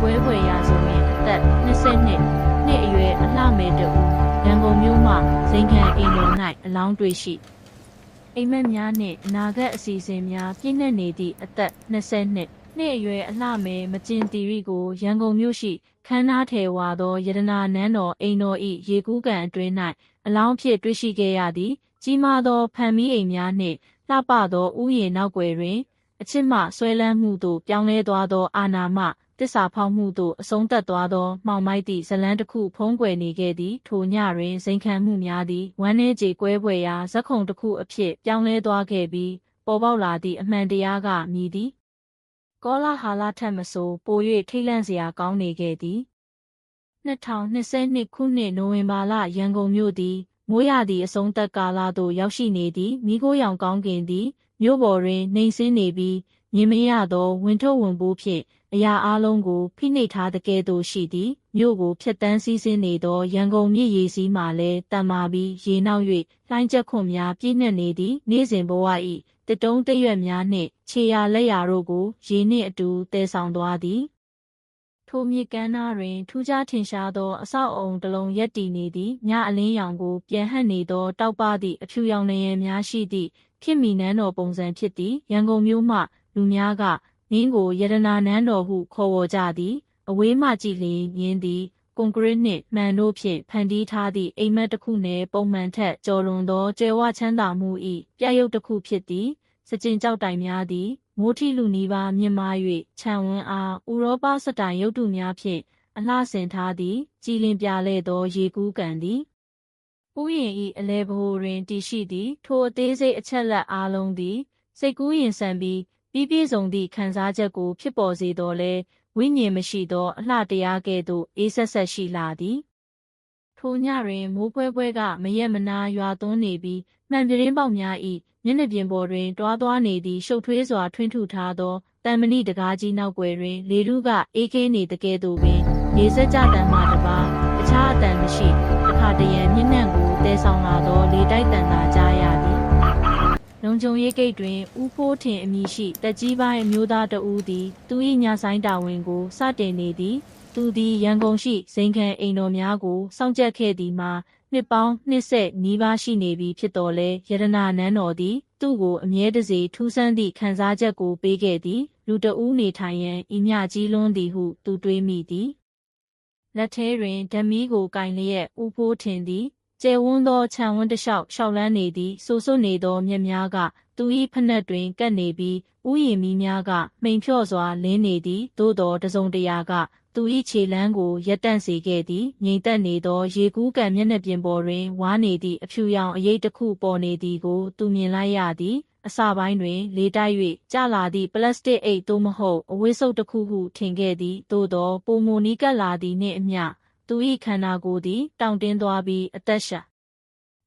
ပွဲဖွယ်ရာဆိုရင်အသက်20နှစ်အရွယ်အလှမယ်တူရန်ကုန်မြို့မှဇိမ်ခံအိမ်တော်၌အလောင်းတွေ့ရှိအိမ်မက်များနှင့်အနာဂတ်အစီအစဉ်များပြည့်နှက်နေသည့်အသက်20နှစ်အရွယ်အလှမယ်မကျင်တီရီကိုရန်ကုန်မြို့ရှိခန်းနာထဲဝါသောရတနာနန်းတော်အိမ်တော်၏ရေကူးကန်အတွင်း၌အလောင်းဖြစ်တွေ့ရှိခဲ့ရသည်ကြီးမားသောဖန်မီးအိမ်များနှင့်လှပသောဥယျာဉ်နောက်ွယ်တွင်အချစ်မှဆွဲလန်းမှုသို့ပြောင်းလဲသွားသောအာနာမတစ္ဆာဖောက်မှုသို့အဆုံးသတ်သွားသောမှောင်မိုက်သည့်ဇလန်းတစ်ခုဖုံးကွယ်နေခဲ့သည်ထိုညတွင်ဇိမ်ခံမှုများသည်ဝမ်းနည်းကြေကွဲဖွယ်ရာဇက်ခုံတစ်ခုအဖြစ်ပြောင်းလဲသွားခဲ့ပြီးပေါ်ပေါက်လာသည့်အမှန်တရားကမြည်သည်ကောလာဟာလထက်မဆိုပို၍ထိတ်လန့်စရာကောင်းနေခဲ့သည်2022ခုနှစ်နိုဝင်ဘာလရန်ကုန်မြို့သည်မိုးရာသီအဆုံးသက်ကာလသို့ရောက်ရှိနေသည်မီးခိုးရောင်ကောင်းကင်သည်မြို့ပေါ်တွင်နှိမ်ဆင်းနေပြီးမြင်မရသောဝင်ထုတ်ဝင်ပိုးဖြင့်အရာအလုံးကိုဖိနှိပ်ထားတဲ့ကဲ့သို့ရှိသည်မြို့ကိုဖျက်တမ်းစီးဆင်းနေသောရန်ကုန်မြစ်ရေစီးမှလည်းတန်မာပြီးရေနောက်၍လှိုင်းချက်ခွန်များပြည့်နှက်နေသည်နေ့စဉ်ဘဝ၏တစ်တုံးတရွက်များနှင့်ခြေရာလက်ရာတို့ကိုရေနှင့်အတူတည်ဆောင်သွားသည်ထိုမြစ်ကမ်းနားတွင်ထူးခြားထင်ရှားသောအဆောက်အအုံတစ်လုံးရပ်တည်နေသည်ညအလင်းရောင်ကိုပြန်ဟပ်နေသောတောက်ပသည့်အဖြူရောင်နံရံများရှိသည့်ခေတ်မီနန်းတော်ပုံစံဖြစ်သည်ရန်ကုန်မြို့မှလူများကနင်းကိုရတနာနန်းတော်ဟုခေါ်ဝေါ်ကြသည်အဝေးမှကြည့်လျင်မြင်သည်ကွန်ကရစ်နှင့်မှန်တို့ဖြင့်ဖန်တီးထားသည့်အိမ်မက်တစ်ခုနှင့်ပုံမှန်ထက်ကျော်လွန်သောကြွယ်ဝချမ်းသာမှု၏ပြရုပ်တစ်ခုဖြစ်သည်စကြင်ကြောက်တိုင်များသည်မိုးထီလူနီးပါးမြင့်မား၍ခြံဝန်းအားဥရောပစတိုင်ရုပ်တုများဖြင့်အလှဆင်ထားသည်ကြည်လင်ပြလဲသောရေကူးကန်သည်ဥယျာဉ်၏အလဲဘိုးတွင်တည်ရှိသည်ထိုအသေးစိတ်အချက်လက်အားလုံးသည်စိတ်ကူးရင်ဆန်ပြီးပြည့်စုံသည့်ခံစားချက်ကိုဖြစ်ပေါ်စေတော်လဲဝိညာဉ်မရှိသောအလှတရားကဲ့သို့အေးဆက်ဆက်ရှိလာသည်ထိုညတွင်မိုးဖွဲဖွဲကမရက်မနာရွာသွန်းနေပြီးမှန်ပြင်းပေါက်များ၏မျက်နှာပြင်ပေါ်တွင်တွားသွားနေသည့်ရှုပ်ထွေးစွာထွင်းထုထားသောတန်မဏိတကားကြီးနောက်ွယ်တွင်လေထုကအေးခဲနေတကဲ့သို့ပင်ရေစက်ကြတန်မှတပါအခြားအတန်မရှိတခါတရံမျက်နှံကိုတဲဆောင်လာသောလေတိုက်တန်သာကြားရသည်လုံခြုံရေးဂိတ်တွင်ဦးဖိုးထင်အမည်ရှိတက်ကြီးပိုင်းအမျိုးသားတဦးသည်သူ၏ညဆိုင်တာဝန်ကိုစတင်နေသည်သူသည်ရန်ကုန်ရှိဇိမ်ခံအိမ်တော်များကိုစောင့်ကြပ်ခဲ့သည်မှာနှစ်ပေါင်း20နီးပါးရှိနေပြီဖြစ်တော်လဲရတနာနန်းတော်သည်သူ့ကိုအမြဲတစေထူးဆန်းသည့်ခံစားချက်ကိုပေးခဲ့သည်လူတဦးနေထိုင်ရန်ဤမျှကြီးလွန်းသည်ဟုသူတွေးမိသည်လက်ထဲတွင်ဓမီကိုကင်လျက်ဦးဖိုးထင်သည်ကျယ်ဝန်းသောခြံဝန်းတစ်လျှောက်လန်းနေသည်ဆိုဆွနေသောမြက်များကသူ၏ဖနက်တွင်ကပ်နေပြီးဥယျာဉ်မီးများကမှိန်ဖြော့စွာလင်းနေသည်သို့သောတစုံတရာကသူ၏ခြေလမ်းကိုရပ်တန့်စေခဲ့သည်ငြိမ်သက်နေသောရေကူးကန်မျက်နှာပြင်ပေါ်တွင်ဝါနေသည့်အဖြူရောင်အရိပ်တစ်ခုပေါ်နေသည်ကိုသူမြင်လိုက်ရသည်အစပိုင်းတွင်လေတိုက်၍ကျလာသည့်ပလတ်စတစ်အိတ်သို့မဟုတ်အဝတ်စုပ်တစ်ခုဟုထင်ခဲ့သည်သို့သောပိုမိုနီးကပ်လာသည်နှင့်အမျှသူ၏ခန္ဓာကိုယ်သည်တောင့်တင်းသွားပြီးအသက်ရှာ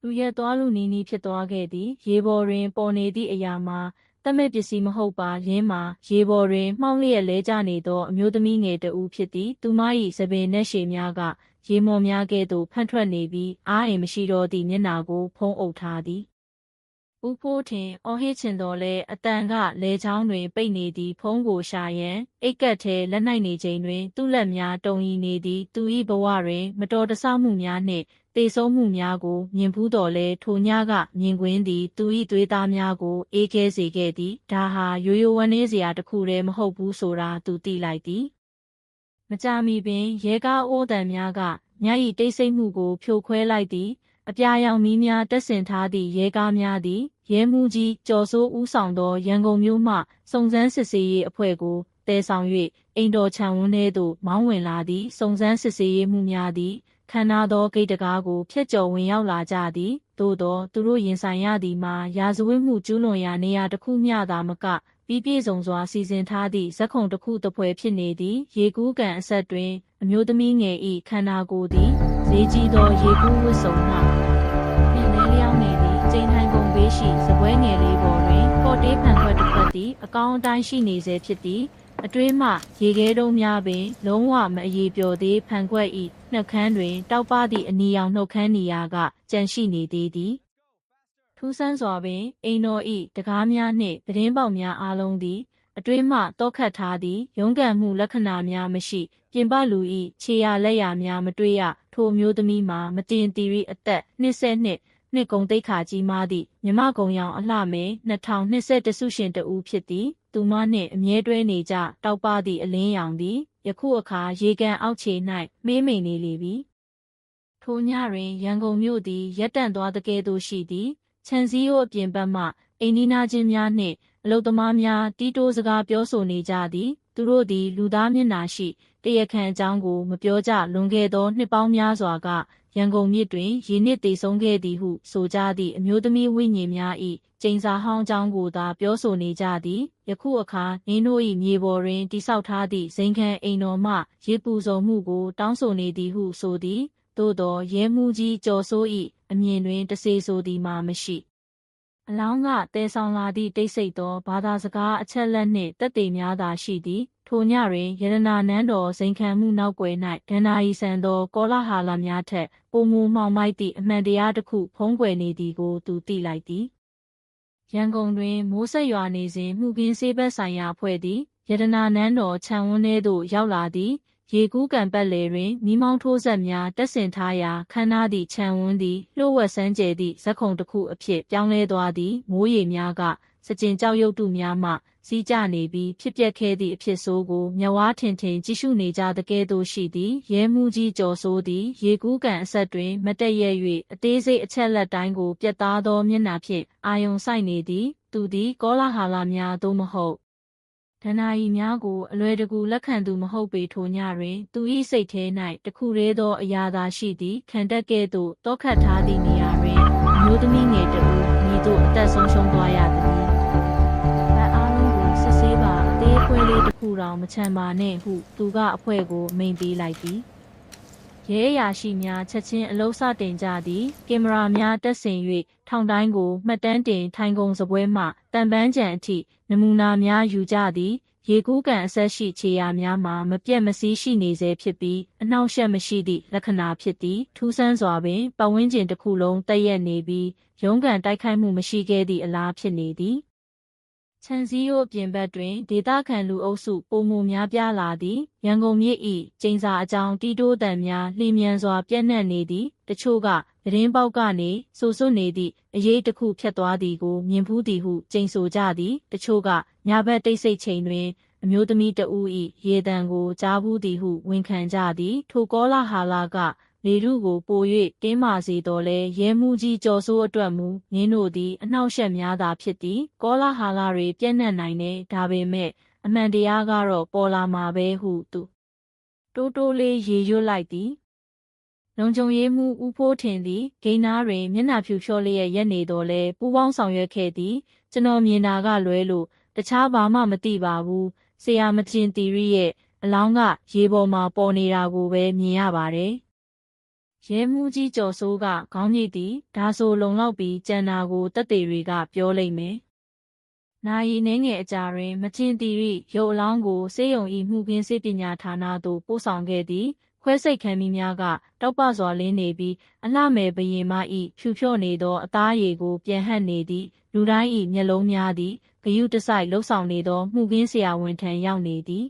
လူရက်သွားလူနီးနီးဖြစ်သွားခဲ့သည်ရေပေါ်တွင်ပေါ်နေသည့်အရာမှာတမဲ့ပစ္စည်းမဟုတ်ပါရင်းမှာရေပေါ်တွင်မှောင်လျက်လဲကျနေသောအမျိုးသမီးငယ်တဦးဖြစ်သည်သူမ၏စပင်နက်ရှည်များကရေမော်များကဲ့သို့ဖန့်ထွက်နေပြီးအားအိမ်မရှိတော့သည့်မျက်နှာကိုဖုံးအုပ်ထားသည်ဦးဖိုးထင်အော်ဟစ်ချင်တော်လဲအတန်ကလဲချောင်းတွင်ပိတ်နေသည်ဖုံးကိုရှာရန်အိတ်ကပ်ထဲလက်နိုင်နေချိန်တွင်သူ့လက်များတုံရီနေသည်သူ၏ဘဝတွင်မတော်တဆမှုများနှင့်သေဆုံးမှုများကိုမြင်ဖူးတော်လဲထိုညကမြင်ကွင်းသည်သူ၏သွေးသားများကိုအေးခဲစေခဲ့သည်ဒါဟာရိုးရိုးဝမ်းနည်းစရာတစ်ခုတည်းမဟုတ်ဘူးဆိုတာသူသိလိုက်သည်မကြာမီပင်ရဲကားအိုးတန်များကည၏တိတ်ဆိတ်မှုကိုဖြိုခွဲလိုက်သည်အပြာရောင်မီးများတက်ဆင်ထားသည့်ရဲကားများသည်ရဲမှူးကြီးကျော်စိုးဦးဆောင်သောရန်ကုန်မြို့မှစုံစမ်းစစ်ဆေးရေးအဖွဲ့ကိုတည်ဆောင်၍အိမ်တော်ခြံဝန်းထဲသို့မောင်းဝင်လာသည့်စုံစမ်းစစ်ဆေးရေးမှုများသည်ခမ်းနားသောဂိတ်တကားကိုဖျက်ကျော်ဝင်ရောက်လာကြသည်သို့သောသူတို့ရင်ဆိုင်ရသည်မှာရာဇဝတ်မှုကျူးလွန်ရာနေရာတစ်ခုမျှသာမကပြီးပြည့်စုံစွာစီစဉ်ထားသည့်ဇက်ခုံတစ်ခုတစ်ဖွဲဖြစ်နေသည်ရေကူးကန်အဆက်တွင်အမျိုးသမီးငယ်၏ခန္ဓာကိုယ်သည်ဈေးကြီးသောရေကူးဝတ်စုံမှမြင်လဲလျောင်းနေသည်ကျိန်ထိုင်ကုန်ဘေးရှိစပွဲငယ်လေးပေါ်တွင်ကော့တေးဖန်ခွက်တစ်ခွက်သည်အကောင်းအတိုင်းရှိနေစေဖြစ်သည်အတွင်းမှရေခဲတုံးများပင်လုံးဝမအေးပျော်သေးဖန်ခွက်၏နှုတ်ခမ်းတွင်တောက်ပသည့်အနီရောင်နှုတ်ခမ်းနေရာကကြန့်ရှိနေသေးသည်ထူးဆန်းစွာပင်အိမ်တော်၏တကားများနှင့်သတင်းပေါက်များအားလုံးသည် အတွင်းမှတောခတ်ထားသည်ရုန်းကန်မှုလက္ခဏာများမရှိပြင်ပလူ၏ခြေရာလက်ရာများမတွေ့ရထိုမျိုးသမီးမှာမတင်တီရီအသက်20နှစ်ကုံတိတ်ခါကြီးမားသည့်မြမကုံရောင်အလှမဲ2021ဆုရှင်တဦးဖြစ်သည်သူမနှင့်အမြဲတွဲနေကြတောက်ပသည့်အလင်းရောင်သည်ယခုအခါရေကန်အောက်ခြေ၌မေးမိန်နေလေပြီထိုညတွင်ရန်ကုန်မြို့သည်ရပ်တန့်သွားသကဲ့သို့ရှိသည်ခြံစည်းရိုးအပြင်ဘက်မှအိမ်နီးနားချင်းများနှင့်အလုသမားများတီးတိုးစကားပြောဆိုနေကြသည်သူတို့သည်လူသားမျက်နှာရှိတရားခံအကြောင်းကိုမပြောကြလွန်ခဲ့သောနှစ်ပေါင်းများစွာကရန်ကုန်မြစ်တွင်ရေနစ်သေဆုံးခဲ့သည်ဟုဆိုကြသည့်အမျိုးသမီးဝိညာဉ်များ၏ကျိန်စာဟောင်းအကြောင်းကိုသာပြောဆိုနေကြသည်ယခုအခါနင်းတို့၏မြေပေါ်တွင်တိဆောက်ထားသည့်ဇိမ်ခံအိမ်တော်မှရေပူဇော်မှုကိုတောင်းဆိုနေသည်ဟုဆိုသည်သို့သောရဲမှုကြီးကျော်စိုး၏အမြင်တွင်တစေဆိုသည်မှာမရှိအလောင်းကတဲဆောင်လာသည့်တိတ်ဆိတ်သောဘာသာစကားအချက်လက်နှင့်တက်သေးများသာရှိသည်ထိုညတွင်ရတနာနန်းတော်ဇိမ်ခံမှုနောက်ွယ်၌ဒဏ္ဍာရီဆန်သောကောလာဟာလများထက်ပိုမိုမှောင်မိုက်သည့်အမှန်တရားတစ်ခုဖုံးကွယ်နေသည်ကိုသူသိလိုက်သည်ရန်ကုန်တွင်မိုးဆက်ရွာနေစဉ်မှုခင်းဆေးဘက်ဆိုင်ရာအဖွဲ့သည်ရတနာနန်းတော်ခြံဝန်းထဲသို့ရောက်လာသည်ရေကူးကန်ပတ်လည်တွင်မိမောင်းထိုးဆက်များတက်ဆင်ထားရာခမ်းနားသည့်ခြံဝန်းသည်လျှို့ဝှက်ဆန်းကျယ်သည့်ဇက်ခုံတစ်ခုအဖြစ်ပြောင်းလဲသွားသည်မိုးရေများကစကြင်ကြောက်ရွံ့တုများမှစီးကျနေပြီးဖြစ်ပျက်ခဲ့သည့်အဖြစ်ဆိုးကိုမျက်ဝါးထင်ထင်ကြည့်ရှုနေကြသကဲ့သို့ရှိသည်ရဲမှုကြီးကျော်စိုးသည်ရေကူးကန်အဆက်တွင်မတက်ရက်၍အသေးစိတ်အချက်လက်တိုင်းကိုပြတ်သားသောမျက်နှာဖြင့်အာယုံစိုက်နေသည်သူသည်ကောလာဟာလများသို့မဟုတ်ဒဏ္ဍာရီများကိုအလွယ်တကူလက်ခံသူမဟုတ်ပေထိုညတွင်သူ၏စိတ်ထဲ၌တခုတည်းသောအရာသာရှိသည်ခံတက်ကဲ့သို့တောခတ်ထားသည့်နေရာတွင်အမျိုးသမီးငယ်တစ်ဦးမိတို့အသက်ဆုံးရှုံးသွားရသည်ဗတ်အားလုံးကိုစစ်ဆေးပါအသေးအဖွဲလေးတစ်ခုတောင်မချမ်းပါနဲ့ဟုသူကအဖွဲကိုမိန့်ပေးလိုက်သည်ရဲအရာရှိများချက်ချင်းအလုံးစတင်ကြသည်ကင်မရာများတက်ဆင်၍ထောင်တိုင်းကိုမှတ်တမ်းတင်ထိုင်ကုန်စပွဲမှတန်ပန်းကြံအထိနမူနာများယူကြသည်ရေကူးကန်အဆက်ရှိခြေရာများမှာမပြတ်မစည်းရှိနေစေဖြစ်ပြီးအနှောင့်အယှက်မရှိသည့်လက္ခဏာဖြစ်သည်ထူးဆန်းစွာပင်ပတ်ဝန်းကျင်တစ်ခုလုံးတက်ရက်နေပြီးရုန်းကန်တိုက်ခိုက်မှုမရှိခဲ့သည့်အလားဖြစ်နေသည်ခြံစည်းရိုးအပြင်ဘက်တွင်ဒေသခံလူအုပ်စုပုံမှုများပြားလာသည်ရန်ကုန်မြစ်၏ကျိန်စာအကြောင်းတီးတိုးတန်များလျင်မြန်စွာပြန့်နှံ့နေသည်တချို့ကသတင်းပေါက်ကနေဆိုစွနေသည့်အရေးတစ်ခုဖြတ်သွားသည်ကိုမြင်ဖူးသည်ဟုကျိန်ဆိုကြသည်တချို့ကညဘက်တိတ်ဆိတ်ချိန်တွင်အမျိုးသမီးတဦး၏ရေတံကိုကြားဘူးသည်ဟုဝန်ခံကြသည်ထိုကောလာဟာလကလေထုကိုပို၍တင်းမာစေတော်လဲရဲမှုကြီးကျော်စိုးအတွက်မူနင်းတို့သည်အနှောက်အယှက်များသာဖြစ်သည်ကောလာဟာလတွေပြန့်နှံ့နိုင်တယ်ဒါပေမဲ့အမှန်တရားကတော့ပေါ်လာမှာပဲဟုသူတိုးတိုးလေးရေရွတ်လိုက်သည်လုံခြုံရေးမှုဦးဖိုးထင်သည်ဂိမ်းနားတွင်မျက်နှာဖြူလျှော့လျက်ရက်နေတော်လဲပူပေါင်းဆောင်ရွက်ခဲ့သည်ကျွန်တော်မြင်တာကလွဲလို့တခြားဘာမှမသိပါဘူးဆရာမတင်တီရီရဲ့အလောင်းကရေပေါ်မှာပေါ်နေတာကိုပဲမြင်ရပါတယ်ရဲမှုကြီးကျော်စိုးကခေါင်းညိတ်သည်ဒါဆိုလုံလောက်ပြီးကြံတာကိုတက်သေးတွေကပြောလိမ့်မယ်နာယီနှင်းငယ်အကြာတွင်မချင်းတီရီရုပ်အလောင်းကိုဆေးရုံ၏မှုခင်းဆေးပညာဌာနသို့ပို့ဆောင်ခဲ့သည်ခွဲစိတ်ခံမိများကတောက်ပစွာလင်းနေပြီးအလှမယ်ဘရင်မ၏ဖြူဖြော့နေသောအသားရည်ကိုပြန်ဟပ်နေသည်လူတိုင်း၏မျက်လုံးများသည်ဂယုတစိုက်လှုပ်ဆောင်နေသောမှုခင်းဆရာဝန်ထံရောက်နေသည်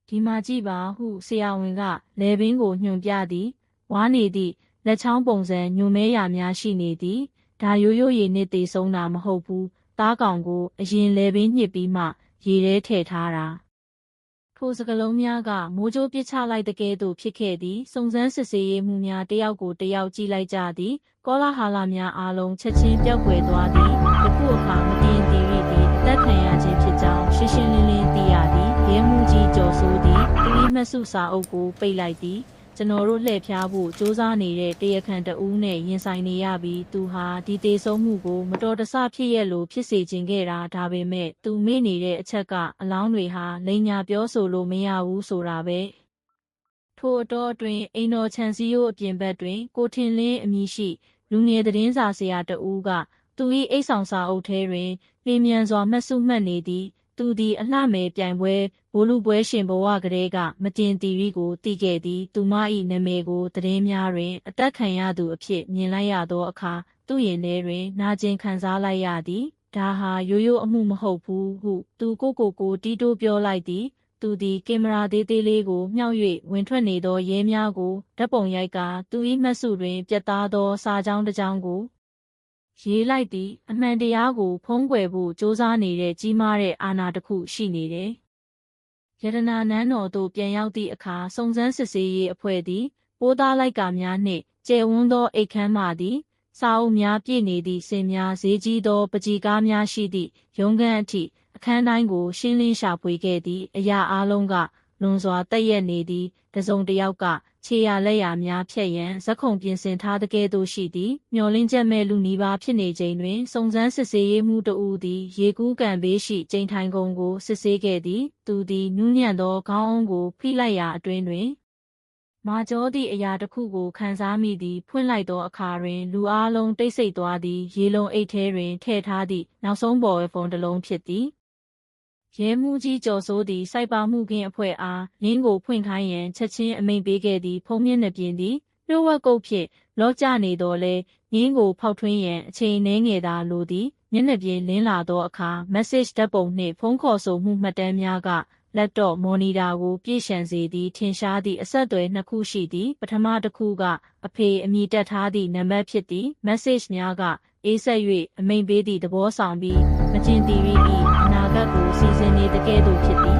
ဒီမှာကြည့်ပါဟုဆရာဝန်ကလယ်ပင်ကိုညွှန်ပြသည်ဝါနေသည့်လက်ချောင်းပုံစံညိုမဲရာများရှိနေသည်ဒါရိုးရိုးရည်နစ်သေးဆုံးတာမဟုတ်ဘူးသားကောင်ကိုအရင်လယ်ပင်ညှစ်ပြီးမှရေထဲထည့်ထားတာထိုစကလုံးများကမိုးကြိုးပစ်ချလိုက်တဲ့ကဲ့သို့ဖြစ်ခဲ့သည်စုံစမ်းစစ်ဆေးရေးမှုများတယောက်ကိုတယောက်ကြည့်လိုက်ကြသည်ကောလာဟာလများအားလုံးချက်ချင်းပျောက်ကွယ်သွားသည်ယခုအခါမတင်တီရီသည်အသက်ခံရခြင်းဖြစ်ကြောင်းရှင်းရှင်းလင်းလင်းသိရသည်ရဲမှုကြီးကျော်စိုးသည်သူ၏မှတ်စုစာအုပ်ကိုပိတ်လိုက်သည်ကျွန်တော်တို့လှည့်ဖြားဖို့စ조사နေတဲ့တရားခံတဦးနဲ့ရင်ဆိုင်နေရပြီးသူဟာဒီတေဆုံးမှုကိုမတော်တဆဖြစ်ရလို့ဖြစ်စေခြင်းခဲ့တာဒါပေမဲ့သူမေ့နေတဲ့အချက်ကအလောင်းတွေဟာလိန်ညာပြောဆိုလို့မရဘူးဆိုတာပဲထိုအတော်အတွင်းအိမ်တော်ခြံစည်းရိုးအပြင်ဘက်တွင်ကိုထင်လင်းအမည်ရှိလူငယ်သတင်းစာဆရာတဦးကသူ၏အိတ်ဆောင်စာအုပ်ထဲတွင်လျင်မြန်စွာမှတ်စုမှတ်နေသည်သူသည်အလှမယ်ပြိုင်ပွဲဘိုးလူပွဲရှင်ဘဝကလေးကမတင်တီရီကိုတည်ခဲ့သည်သူမ၏နာမည်ကိုသတင်းများတွင်အသက်ခံရသူအဖြစ်မြင်လိုက်ရသောအခါသူ့ရင်ထဲတွင်နာကျင်ခံစားလိုက်ရသည် ဒါဟာရိုးရိုးအမှုမဟုတ်ဘူးဟုသူကိုတီးတိုးပြောလိုက်သည်သူသည်ကင်မရာသေးသေးလေးကိုမြှောက်၍ဝင်ထွက်နေသောရဲများကိုဓာတ်ပုံရိုက်ကသူ၏မှတ်စုတွင်ပြတ်သားသောစာကြောင်းတစ်ကြောင်းကိုရေးလိုက်သည်အမှန်တရားကိုဖုံးကွယ်ဖို့ကြိုးစားနေတဲ့ကြီးမားတဲ့အာဏာတစ်ခုရှိနေတယ်။ရတနာနန်းတော်သို့ပြန်ရောက်သည့်အခါစုံစမ်းစစ်ဆေးရေးအဖွဲ့သည်ပိုးသားလိုက်ကာများနှင့်ကျယ်ဝန်းသောအိတ်ခမ်းမှသည်စာအုပ်များပြည့်နေသည့်စင်များဈေးကြီးသောပကြီကားများရှိသည့်ရုံးခန်းအထိအခန်းတိုင်းကိုရှင်းလင်းရှာဖွေခဲ့သည့်အရာအားလုံးကလွန်စွာတက်ရက်နေသည်တစုံတစ်ယောက်ကခြေရလက်ရများဖြတ်ရန်ဇက်ခုံပြင်ဆင်ထားတဲ့ကဲ့သို့ရှိသည်မျောလင်းချက်မဲ့လူနီးပါးဖြစ်နေချိန်တွင်စုံစမ်းစစ်ဆေးရေးမှူးတဦးသည်ရေကူးကန်ဘေးရှိကျိန်ထိုင်ကုန်းကိုစစ်ဆေးခဲ့သည်သူသည်နူးညံ့သောခေါင်းအုံးကိုဖိလိုက်ရာအတွင်းတွင်မာကျောသည့်အရာတစ်ခုကိုခန်းစားမိသည်ဖွင့်လိုက်သောအခါတွင်လူအားလုံးတိတ်ဆိတ်သွားသည်ရေလုံးအိတ်ထဲတွင်ထည့်ထားသည့်နောက်ဆုံးပေါ်ဖုန်းတစ်လုံးဖြစ်သည်ရဲမှုကြီးကျော်စိုးသည်စိုက်ပါမှုခင်းအဖွဲ့အားရင်းကိုဖွင့်ခိုင်းရန်ချက်ချင်းအမိန့်ပေးခဲ့သည်ဖုံးမျက်နှာပြင်သည်လျှို့ဝှက်ကုတ်ဖြင့်လော့ကျနေတော်လဲရင်းကိုဖောက်ထွင်းရန်အချိန်နှဲငယ်သာလိုသည်မျက်နှာပြင်လင်းလာသောအခါ message ဓာတ်ပုံနှင့်ဖုန်းခေါ်ဆိုမှုမှတ်တမ်းများကlaptop monitor ကိုပြည့်ရှံစေသည်ထင်ရှားသည့်အဆက်အသွယ်နှစ်ခုရှိသည်ပထမတစ်ခုကအဖေအမည်တက်ထားသည့်နံပါတ်ဖြစ်သည် message များကအေးဆက်၍အမိန့်ပေးသည့်သဘောဆောင်ပြီးမကျင်တီရီ၏အနာဂတ်ကိုစီစဉ်နေတဲ့ကဲ့သို့ဖြစ်သည်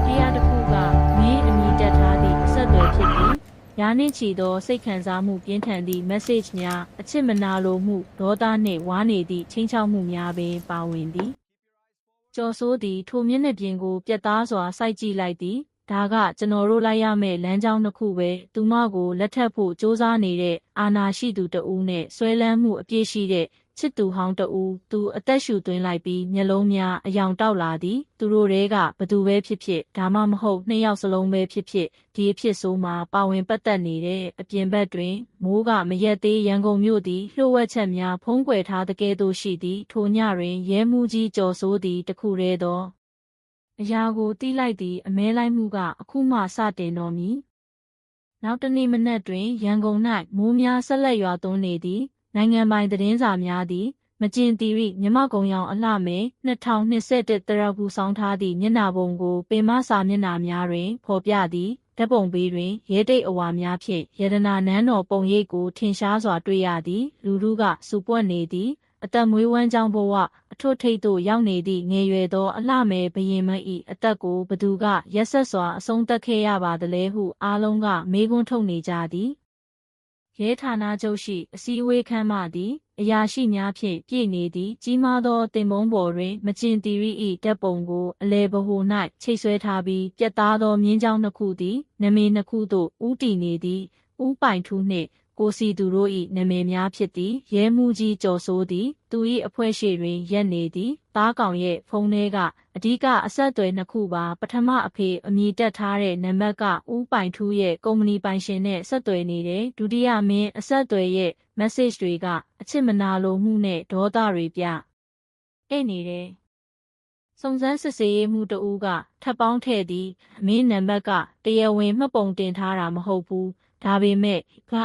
တရားတစ်ခုကမင်းအမည်တက်ထားသည့်အဆက်အသွယ်ဖြစ်သည်ရာနှင့်ချီသောစိတ်ခံစားမှုပြင်းထန်သည့် message များအချစ်မနာလိုမှုဒေါသနှင့်ဝါနေသည့်ချင်းချောက်မှုများပင်ပါဝင်သည်ကျော်စိုးသည်ထိုမျက်နှာပြင်ကိုပြတ်သားစွာစိုက်ကြည့်လိုက်သည်ဒါကကျွန်တော်တို့လိုက်ရမယ့်လမ်းကြောင်းတစ်ခုပဲသူမကိုလက်ထပ်ဖို့စ조사နေတဲ့အာဏာရှိသူတဦးနဲ့ဆွဲလန်းမှုအပြည့်ရှိတဲ့ချစ်သူဟောင်းတဦးသူအသက်ရှူသွင်းလိုက်ပြီးမျက်လုံးများအယောင်တောက်လာသည်သူတို့တွေကဘသူပဲဖြစ်ဖြစ်ဒါမှမဟုတ်နှစ်ယောက်စလုံးပဲဖြစ်ဖြစ်ဒီအဖြစ်ဆိုးမှာပါဝင်ပတ်သက်နေတဲ့အပြင်ဘက်တွင်မိုးကမရက်သေးရန်ကုန်မြို့သည်လျှို့ဝှက်ချက်များဖုံးကွယ်ထားတဲ့ကဲ့သို့ရှိသည်ထိုညတွင်ရဲမှုကြီးကျော်စိုးသည်တခုတည်းသောအရာကိုတီးလိုက်သည်အမဲလိုက်မှုကအခုမှစတင်တော်မူနောက်တနေ့မနက်တွင်ရန်ကုန်၌မိုးများဆက်လက်ရွာသွန်းနေသည်နိုင်ငံပိုင်သတင်းစာများသည်မကျင်တီရီမြမကုံရောင်အလှမဲ2021တရကူဆောင်ထားသည့်မျက်နှာပုံကိုပင်မစာမျက်နှာများတွင်ဖော်ပြသည်ဓာတ်ပုံဘေးတွင်ရဲတိတ်အဝါများဖြင့်ရတနာနန်းတော်ပုံရိပ်ကိုထင်ရှားစွာတွေ့ရသည်လူထုကစူပွက်နေသည်အသက်မွေးဝမ်းကြောင်းဘဝအထွတ်ထိပ်သို့ရောက်နေသည့်ငယ်ရွယ်သောအလှမယ်ဘရင်မ၏အသက်ကိုဘသူကရက်ဆက်စွာအဆုံးသတ်ခဲ့ရပါသလဲဟုအားလုံးကမေးခွန်းထုတ်နေကြသည်ရဲဌာနချုပ်ရှိအစည်းအဝေးခန်းမှသည်အရာရှိများဖြင့်ပြည့်နေသည်ကြီးမားသောတင်ပုံးပေါ်တွင်မကျင်တီရီ၏ဓာတ်ပုံကိုအလဲဗဟို၌ချိတ်ဆွဲထားပြီးပြတ်သားသောမြင်းကြောင်းနှစ်ခုသည်နမည်နှစ်ခုသို့ဦးတည်နေသည်ဦးပိုင်ထူးနှင့်ကိုစီသူတို့၏နာမည်များဖြစ်သည်ရဲမှုကြီးကျော်စိုးသည်သူ၏အဖွဲ့ရှိတွင်ရက်နေသည်သားကောင်ရဲ့ဖုန်းထဲကအဓိကအဆက်အသွယ်နှစ်ခုပါပထမအဖေအမည်တက်ထားတဲ့နံပါတ်ကဦးပိုင်ထူးရဲ့ကုမ္ပဏီပိုင်ရှင်နဲ့ဆက်သွယ်နေတယ်ဒုတိယမင်းအဆက်အသွယ်ရဲ့ message တွေကအချစ်မနာလိုမှုနဲ့ဒေါသတွေပြတဲ့နေတယ်စုံစမ်းစစ်ဆေးရေးမှုတဦးကထပ်ပေါင်းထည့်သည်မင်းနံပါတ်ကတရားဝင်မှတ်ပုံတင်ထားတာမဟုတ်ဘူးဒါပေမဲ့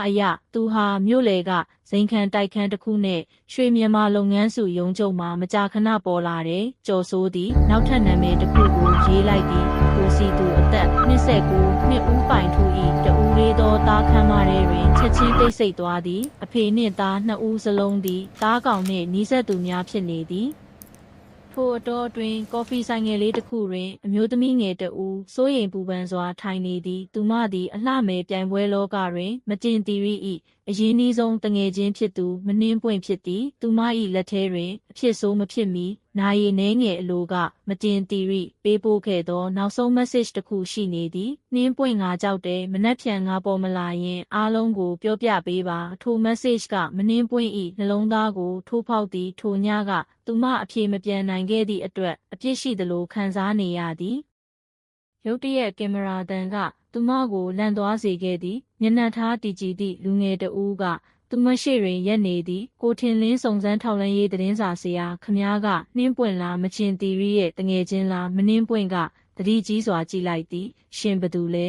အရသူဟာမြို့လေကဇိမ်ခံတိုက်ခန်းတစ်ခုနဲ့ရွှေမြန်မာလုပ်ငန်းစုရုံးချုပ်မှာမကြာခဏပေါ်လာတယ်ကျော်စိုးသည်နောက်ထပ်နာမည်တစ်ခုကိုရေးလိုက်သည်ကိုစီသူအသက်29နှစ်ဦးပိုင်ထူ၏တဦးလေးသောသားခမ်းမထဲတွင်ချက်ချင်းတိတ်ဆိတ်သွားသည်အဖေနှင့်သားနှစ်ဦးစလုံးသည်သားကောင်နှင့်နီးစပ်သူများဖြစ်နေသည်ထိုအတော်တွင်ကော်ဖီဆိုင်ငယ်လေးတစ်ခုတွင်အမျိုးသမီးငယ်တဦးစိုးရိမ်ပူပန်စွာထိုင်နေသည်သူမသည်အလှမယ်ပြိုင်ပွဲလောကတွင်မကျင်တီရီ၏အရင်းနှီးဆုံးတငယ်ချင်းဖြစ်သူမနှင်းပွင့်ဖြစ်သည်သူမ၏လက်ထဲတွင်အဖြစ်ဆိုးမဖြစ်မီနာရီနှဲငယ်အလိုကမကျင်တီရီပေးပို့ခဲ့သောနောက်ဆုံး message တစ်ခုရှိနေသည်နှင်းပွင့်ငါကြောက်တယ်မနှက်ဖြန်ငါပေါ်မလာရင်အားလုံးကိုပြောပြပေးပါထို message ကမနှင်းပွင့်၏နှလုံးသားကိုထိုးဖောက်သည်ထိုညကသူမအပြေမပြန်နိုင်ခဲ့သည့်အတွက်အပြစ်ရှိသလိုခံစားနေရသည်ရုတ်တရက်ကင်မရာတန်ကသူမကိုလန့်သွားစေခဲ့သည်မျက်နှာထားတည်ကြည်သည့်လူငယ်တဦးကသူမရှိတွင်ရက်နေသည်ကိုထင်လင်းစုံစမ်းထောက်လှမ်းရေးသတင်းစာဆရာခမားကနှင်းပွင့်လားမချင်တီရီရဲ့တငယ်ချင်းလားမနှင်းပွင့်ကတတိကြီးစွာကြည့်လိုက်သည်ရှင်ဘသူလဲ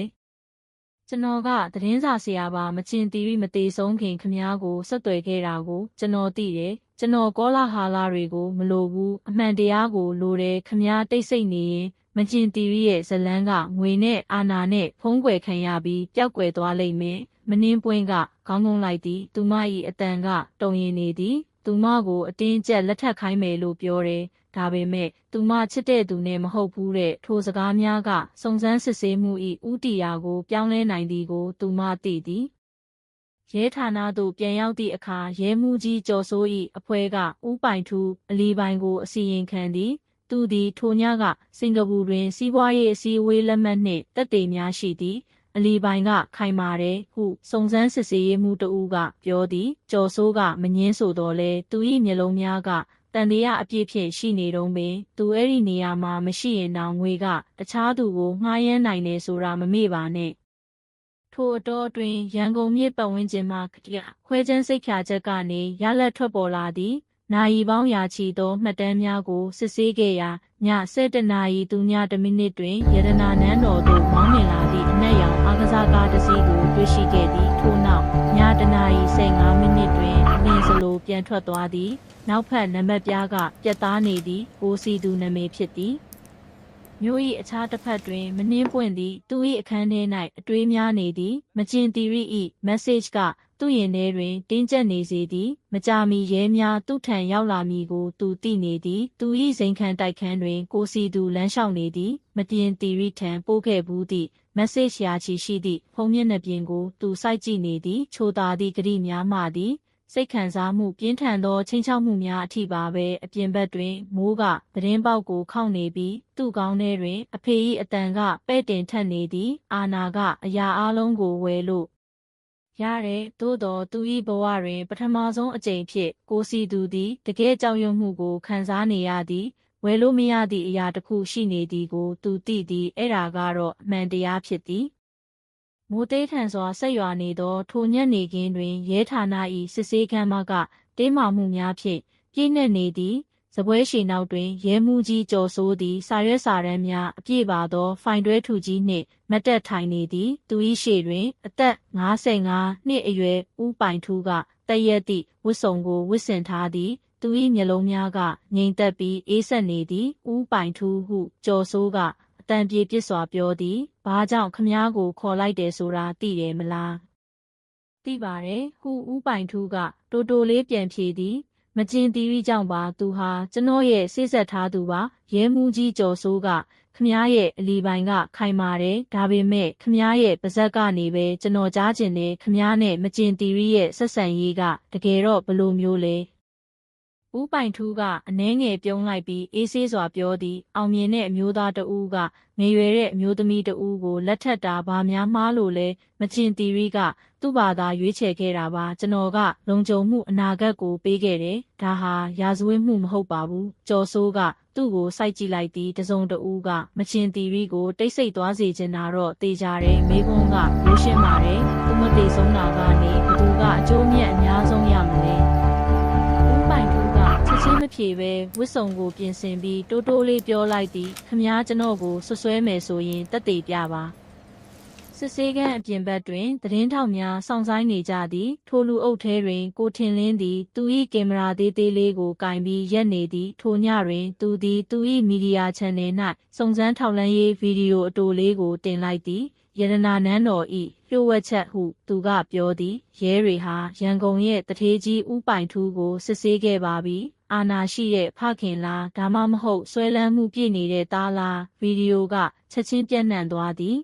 ကျွန်တော်ကသတင်းစာဆရာပါမချင်တီရီမသေးဆုံးခင်ခမားကိုဆက်သွယ်ခဲ့တာကိုကျွန်တော်သိတယ် ကျွန်တော်ကောလာဟာလာတွေကိုမလိုဘူးအမှန်တရားကိုလိုတယ်ခမားတိတ်ဆိတ်နေရင်မကျင်တီရီရဲ့ဇလန်းကငွေနဲ့အာနာနဲ့ဖုံးကွယ်ခံရပြီးပျောက်ကွယ်သွားလိမ့်မယ်မနှင်းပွင့်ကခေါင်းငုံလိုက်သည်သူမ၏အတန်ကတုံရင်နေသည်သူမကိုအတင်းကျပ်လက်ထပ်ခိုင်းမယ်လို့ပြောတယ်ဒါပေမဲ့သူမချစ်တဲ့သူနဲ့မဟုတ်ဘူးတဲ့ထိုစကားများကစုံစမ်းစစ်ဆေးမှု၏ဥတီယာကိုပြောင်းလဲနိုင်သည်ကိုသူမသိသည်ရဲဌာနသို့ပြန်ရောက်သည့်အခါရဲမှုကြီးကျော်စိုး၏အဖွဲ့ကဦးပိုင်ထူးအလီပိုင်ကိုအစီရင်ခံသည်သူသည်ထိုညကစင်ကာပူတွင်စီးပွားရေးအစည်းအဝေးလက်မှတ်နှင့်တက်တေများရှိသည်အလီပိုင်ကခိုင်မာတယ်ဟုစုံစမ်းစစ်ဆေးရေးမှုတဦးကပြောသည်ကျော်စိုးကမငင်းဆိုတော့လဲသူ၏မျက်လုံးများကတန်တရားအပြည့်ဖြင့်ရှိနေတုံးပင်သူအဲ့ဒီနေရာမှာမရှိရင်တောင်ငွေကတခြားသူကိုငှားရမ်းနိုင်တယ်ဆိုတာမမေ့ပါနဲ့ထိုအတော်တွင်ရန်ကုန်မြို့ပတ်ဝန်းကျင်မှခွဲချမ်းစိတ်ဖြာချက်ကနေရလက်ထွက်ပေါ်လာသည်နာရီပေါင်းရာချီသောမှတ်တမ်းများကိုစစ်ဆေးခဲ့ရာည7:00နာရီ3:00မိနစ်တွင်ရတနာနန်းတော်သို့မောင်းနှင်လာသည့်အနက်ရောင်အားကစားကားတစ်စီးကိုတွေ့ရှိခဲ့သည်ထို့နောက်ည1:15မိနစ်တွင်အလင်းစလိုပြန်ထွက်သွားသည်နောက်ဖက်နံပါတ်ပြားကပြတ်သားနေသည်ကိုစီသူနာမည်ဖြစ်သည်မြို့၏အခြားတစ်ဖက်တွင်မနှင်းပွင့်သည်သူ၏အခန်းထဲ၌အတွေးများနေသည်မကျင်တီရီ၏မက်ဆေ့ချ်ကသူ့ရင်ထဲတွင်တင်းကျပ်နေစေသည်မကြာမီရဲများသူ့ထံရောက်လာမည်ကိုသူသိနေသည်သူ၏ဇိမ်ခံတိုက်ခန်းတွင်ကိုစီသူလမ်းလျှောက်နေသည်မကျင်တီရီထံပို့ခဲ့ဘူးသည့်မက်ဆေ့ချ်ရာချီရှိသည့်ဖုန်းမျက်နှာပြင်ကိုသူစိုက်ကြည့်နေသည်ချိုသာသည့်ဂရိများမှသည်စိတ်ခံစားမှုပြင်းထန်သောချင်းချောက်မှုများအထိပါပဲအပြင်ဘက်တွင်မိုးကသတင်းပေါက်ကိုခောက်နေပြီးသူ့ကောင်းထဲတွင်အဖေ၏အတန်ကပဲ့တင်ထက်နေသည်အာနာကအရာအလုံးကိုဝယ်လို့ရတယ်သို့တော်သူ၏ဘဝတွင်ပထမဆုံးအကြိမ်ဖြစ်ကိုစီသူသည်တကယ်ကြောက်ရွံ့မှုကိုခံစားနေရသည်ဝယ်လို့မရသည့်အရာတစ်ခုရှိနေသည်ကိုသူသိသည်အဲ့ဒါကတော့အမှန်တရားဖြစ်သည်မိုးသေးထန်စွာဆက်ရွာနေသောထိုညနေခင်းတွင်ရဲဌာန၏စစ်ဆေးခန်းမကတင်းမာမှုများဖြင့်ပြည့်နှက်နေသည်စပွဲရှည်နောက်တွင်ရဲမှုကြီးကျော်စိုးသည်စာရွက်စာတမ်းများအပြည့်ပါသောဖိုင်တွဲထူကြီးနှင့်မတ်တက်ထိုင်နေသည်သူ၏ရှေ့တွင်အသက်55နှစ်အရွယ်ဦးပိုင်ထူးကတက်ရက်သည့်ဝတ်စုံကိုဝတ်ဆင်ထားသည်သူ၏မျက်လုံးများကငြိမ်သက်ပြီးအေးဆက်နေသည်ဦးပိုင်ထူးဟုကျော်စိုးကအတန်ပြေပြစ်စွာပြောသည်ဘာကြောင့်ခမားကိုခေါ်လိုက်တယ်ဆိုတာသိတယ်မလားသိပါတယ်ဟုဦးပိုင်ထူးကတိုတိုလေးပြန်ဖြေသည်မကျင်တီရီကြောင့်ပါသူဟာကျွန်တော်ရဲ့စိတ်ဆက်ထားသူပါရဲမှုကြီးကျော်စိုးကခမားရဲ့အလီပိုင်ကခိုင်မာတယ်ဒါပေမဲ့ခမားရဲ့ပါဇက်ကနေပဲကျွန်တော်ကြားကျင်တယ်ခမားနဲ့မကျင်တီရီရဲ့ဆက်ဆံရေးကတကယ်တော့ဘလို့မျိုးလဲဦးပိုင်ထူးကအနှဲငယ်ပြုံးလိုက်ပြီးအေးဆေးစွာပြောသည်အောင်မြင်တဲ့အမျိုးသားတဦးကငယ်ရွယ်တဲ့အမျိုးသမီးတဦးကိုလက်ထပ်တာဘာများမှားလို့လဲမကျင်တီရီကသူ့ဘာသာရွေးချယ်ခဲ့တာပါကျွန်တော်ကလုံခြုံမှုအနာဂတ်ကိုပေးခဲ့တယ်ဒါဟာရာဇဝတ်မှုမဟုတ်ပါဘူးကျော်စိုးကသူ့ကိုစိုက်ကြည့်လိုက်သည်တစုံတဦးကမကျင်တီရီကိုတိတ်ဆိတ်သွားစေချင်တာတော့တေချာတယ်မေကွန်းကရိုးရှင်းပါတယ်သူမသေးဆုံးတာကနေဘသူကအကျိုးမြတ်အများဆုံးရမလဲဦးပိုင်ထူးကချက်ချင်းမဖြေပဲဝစ်စုံကိုပြင်ဆင်ပြီးတိုးတိုးလေးပြောလိုက်သည်ခမားကျွန်တော်ကိုဆွဆွဲမယ်ဆိုရင်တက်သေးပြပါစစ်ဆေးခန်းအပြင်ဘက်တွင်သတင်းထောက်များစောင့်ဆိုင်နေကြသည်ထိုလူအုပ်ထဲတွင်ကိုထင်လင်းသည်သူ၏ကင်မရာသေးသေးလေးကိုကင်ပြီးရက်နေသည်ထိုညတွင်သူသည်သူ၏မီဒီယာချန်နယ်၌စုံစမ်းထောက်လှမ်းရေးဗီဒီယိုအတိုလေးကိုတင်လိုက်သည်ရတနာနန်းတော်၏လျှို့ဝှက်ချက်ဟုသူကပြောသည်ရဲတွေဟာရန်ကုန်ရဲ့တထေးကြီးဦးပိုင်ထူးကိုစစ်ဆေးခဲ့ပါပြီအာနာရှိတဲ့ဖခင်လားဒါမှမဟုတ်ဆွဲလန်းမှုပြည့်နေတဲ့သားလားဗီဒီယိုကချက်ချင်းပြန့်နှံ့သွားသည်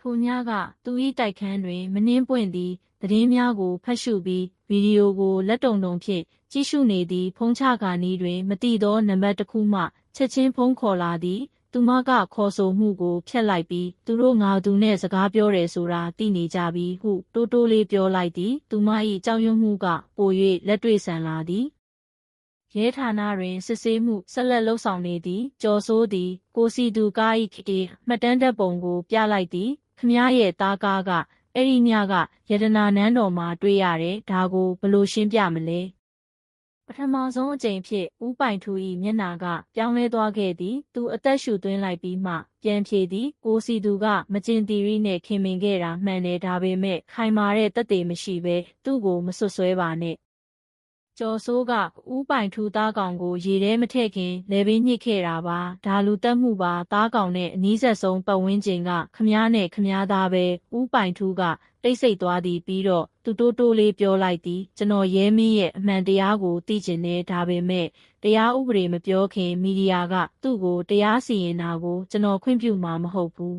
ထိုညကသူ၏တိုက်ခန်းတွင်မနှင်းပွင့်သည်သတင်းများကိုဖတ်ရှုပြီးဗီဒီယိုကိုလက်တုံတုံဖြင့်ကြည့်ရှုနေသည်ဖုန်းချကာနီးတွင်မတိသောနံပါတ်တစ်ခုမှချက်ချင်းဖုန်းခေါ်လာသည်သူမကခေါ်ဆိုမှုကိုဖျက်လိုက်ပြီးသူတို့ငါသူနဲ့စကားပြောတယ်ဆိုတာသိနေကြပြီဟုတိုးတိုးလေးပြောလိုက်သည်သူမ၏ကြောက်ရွံ့မှုကပို၍လက်တွေ့ဆန်လာသည်ရဲဌာနတွင်စစ်ဆေးမှုဆက်လက်လှုပ်ဆောင်နေသည်ကျော်စိုးသည်ကိုစီသူကား၏ခတီမှတ်တမ်းတပ်ပုံကိုပြလိုက်သည်ခမားရဲ့သားကားကအဲ့ဒီညကရတနာနန်းတော်မှာတွေ့ရတယ်ဒါကိုဘလို့ရှင်းပြမလဲပထမဆုံးအကြိမ်ဖြစ်ဦးပိုင်ထူ၏မျက်နှာကပြောင်းလဲသွားခဲ့သည်သူအသက်ရှူသွင်းလိုက်ပြီးမှပြန်ဖြေသည်ကိုစီသူကမကျင်တီရီနဲ့ခင်မင်ခဲ့တာမှန်တယ်ဒါပေမဲ့ခိုင်မာတဲ့သက်သေမရှိပဲသူ့ကိုမဆွဆွဲပါနဲ့ ကျော်စိုးကဦးပိုင်ထူသားကောင်ကိုရေထဲမထည့်ခင်လေဘေးညှစ်ခဲ့တာပါဒါလူတက်မှုပါသားကောင်နဲ့အနီးဆက်ဆုံးပတ်ဝန်းကျင်ကခမားနဲ့ခမားသားပဲဦးပိုင်ထူကတိတ်ဆိတ်သွားသည်ပြီးတော့သူတိုးတိုးလေးပြောလိုက်သည်ကျွန်တော်ရဲမင်းရဲ့အမှန်တရားကိုသိကျင်နေဒါပေမဲ့တရားဥပဒေမပြောခင်မီဒီယာကသူ့ကိုတရားစီရင်တာကိုကျွန်တော်ခွင့်ပြုမှာမဟုတ်ဘူး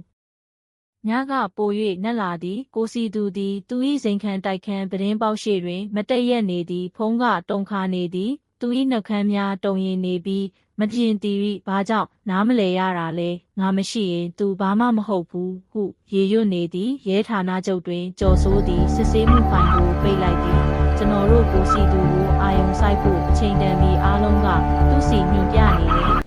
ညကပို၍နက်လာသည်ကိုစီသူသည်သူ၏စိန်ခံတိုက်ခန်းပဒင်းပေါက်ရှိတွင်မတည့်ရက်နေသည်ဖုံးကတုံခါနေသည်သူ၏နှုတ်ခမ်းများတုံရင်နေပြီးမပြင်းတီရီဘာကြောင့်နားမလဲရတာလဲငါမရှိရင်သူဘာမှမဟုတ်ဘူးဟုရေရွတ်နေသည်ရဲဌာနချုပ်တွင်ကြော်စိုးသည်စစ်ဆေးမှုဖိုင်ကိုပိတ်လိုက်သည်ကျွန်တော်တို့ကိုစီသူကိုအာယုံဆိုင်ဖို့အချိန်တန်ပြီးအားလုံးကသူ့စီညွှန်ပြနေတယ်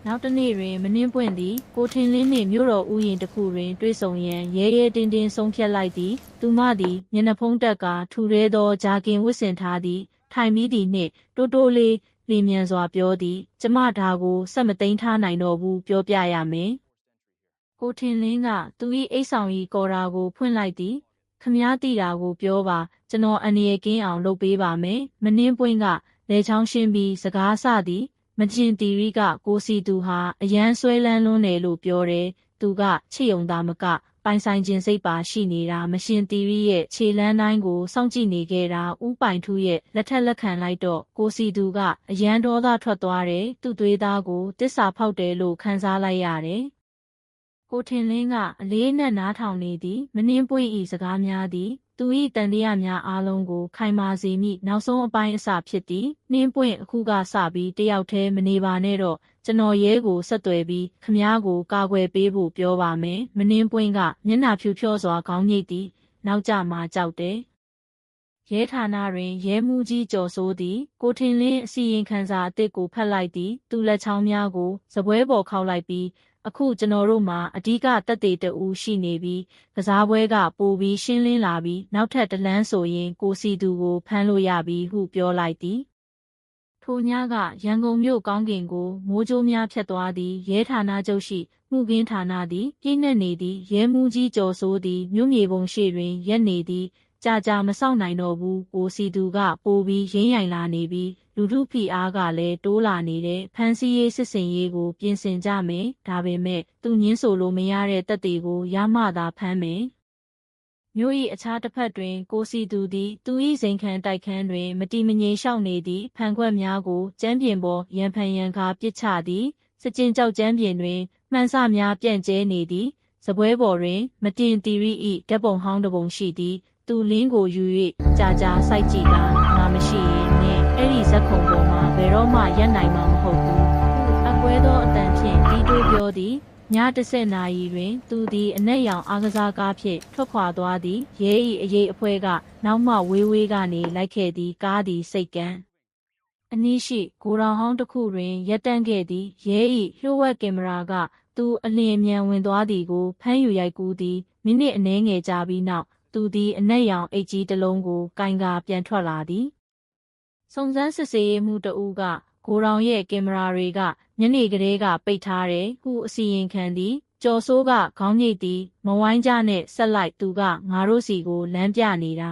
နောက်တစ်နေ့တွင်မနှင်းပွင့်သည်ကိုထင်လင်းနှင့်မြို့တော်ဥယျာဉ်တစ်ခုတွင်တွေ့ဆုံရန်ရဲရဲတင်းတင်းဆုံးဖြတ်လိုက်သည်သူမသည်မျက်နှာဖုံးတက်ကထူရဲသောဂျာကင်ဝတ်ဆင်ထားသည်ထိုင်ပြီးသည်နှင့်တိုးတိုးလေးလျင်မြန်စွာပြောသည်ကျမဒါကိုဆက်မသိမ်းထားနိုင်တော့ဘူးပြောပြရမယ်ကိုထင်လင်းကသူ၏အိတ်ဆောင်၏ကော်ရာကိုဖွင့်လိုက်သည်ခမားတိတာကိုပြောပါကျွန်တော်အန်ရကင်းအောင်လုပ်ပေးပါမယ်မနှင်းပွင့်ကလေချောင်းရှင်းပြီးစကားဆသည်မကျင်တီရီကကိုစီသူဟာအရန်ဆွဲလန်းလွန်းတယ်လို့ပြောတယ်သူကချစ်ယုံသားမကပိုင်ဆိုင်ခြင်းစိတ်ပါရှိနေတာမရှင်တီရီရဲ့ခြေလန်းတိုင်းကိုစောင့်ကြည့်နေခဲ့တာဥပိုင်ထူးရဲ့လက်ထက်လက်ခံလိုက်တော့ကိုစီသူကအရန်ဒေါသထွက်သွားတယ်သူ့သွေးသားကိုတစ္ဆာဖောက်တယ်လို့ခံစားလိုက်ရတယ်ကိုထင်လင်းကအလေးနဲ့နားထောင်နေသည်မနှင်းပွင့်ဤစကားများသည်သူ၏တန်တရားများအားလုံးကိုခိုင်မာစေမိနောက်ဆုံးအပိုင်းအစဖြစ်သည်နှင်းပွင့်အခုကစပြီးတယောက်တည်းမနေပါနဲ့တော့ကျွန်တော်ရဲကိုဆက်သွယ်ပြီးခမားကိုကာကွယ်ပေးဖို့ပြောပါမယ်မနှင်းပွင့်ကမျက်နှာဖြူဖြောစွာခေါင်းညိတ်သည်နောက်ကျမှကြောက်တယ်ရဲဌာနတွင်ရဲမှုကြီးကျော်စိုးသည်ကိုထင်လင်းအစီရင်ခံစာအသစ်ကိုဖတ်လိုက်သည်သူလက်ချောင်းများကိုစပွဲပေါ်ခောက်လိုက်ပြီးအခုကျွန်တော်တို့မှာအဓိကတက်သေးတဦးရှိနေပြီးကစားပွဲကပိုပြီးရှင်းလင်းလာပြီးနောက်ထပ်တလန်းဆိုရင်ကိုစီသူကိုဖမ်းလို့ရပြီဟုပြောလိုက်သည်ထိုညကရန်ကုန်မြို့ကောင်းကင်ကိုမိုးကြိုးများဖြတ်သွားသည်ရဲဌာနချုပ်ရှိမှုကင်းဌာနသည်ပြည့်နှက်နေသည်ရဲမှုကြီးကျော်စိုးသည်မြို့မြေပုံရှိတွင်ရက်နေသည်ကြာမစောင့်နိုင်တော့ဘူးကိုစီသူကပိုပြီးရင်းရိုင်လာနေပြီးလူထုဖိအားကလည်းတိုးလာနေတဲ့ဖန်စီရေးစစ်စင်ရေးကိုပြင်ဆင်ကြမယ်ဒါပေမဲ့သူညင်းဆိုလို့မရတဲ့တပ်တွေကိုရမှသာဖမ်းမယ်မြို့၏အခြားတစ်ဖက်တွင်ကိုစီသူသည်သူ၏စိန်ခံတိုက်ခန်းတွင်မတီမငြိမ်ရှောက်နေသည့်ဖန်ခွက်များကိုကျမ်းပြင်ပေါ်ရန်ဖန်ရန်ခါပစ်ချသည်စကျင်ကြောက်ကျမ်းပြင်တွင်မှန်စများပြန့်ကျဲနေသည်စပွဲပေါ်တွင်မတင်တီရီ၏ဓာတ်ပုံဟောင်းတစ်ပုံရှိသည်သူလင်းကိုယူ၍ကြာစိုက်ကြည့်တာငါမရှိရင်နဲ့အဲ့ဒီဇက်ခုံပေါ်မှာဘယ်တော့မှရပ်နိုင်မှာမဟုတ်ဘူးအကွဲသောအတန်ဖြင့်တီးတိုးပြောသည်ည10နာရီတွင်သူသည်အနက်ရောင်အားကစားကားဖြင့်ထွက်ခွာသွားသည်ရဲ၏အရေးအဖွဲကနောက်မှဝေးကနေလိုက်ခဲ့သည်ကားသည်စိတ်ကန်းအနည်းရှိဂိုဒေါင်ဟောင်းတစ်ခုတွင်ရပ်တန့်ခဲ့သည်ရဲ၏လျှို့ဝှက်ကင်မရာကသူအလျင်မြန်ဝင်သွားသည်ကိုဖမ်းယူရိုက်ကူးသည်မိနစ်အနည်းငယ်ကြာပြီးနောက်သူသည်အနက်ရောင်အိတ်ကြီးတစ်လုံးကိုကင်ကာပြန်ထွက်လာသည်စုံစမ်းစစ်ဆေးရေးမှုတဦးကဂိုဒေါင်ရဲ့ကင်မရာတွေကညနေကလေးကပိတ်ထားတယ်ဟုအစီရင်ခံသည်ကျော်စိုးကခေါင်းညိတ်သည်မဝိုင်းကြနဲ့ဆက်လိုက်သူကငါတို့စီကိုလမ်းပြနေတာ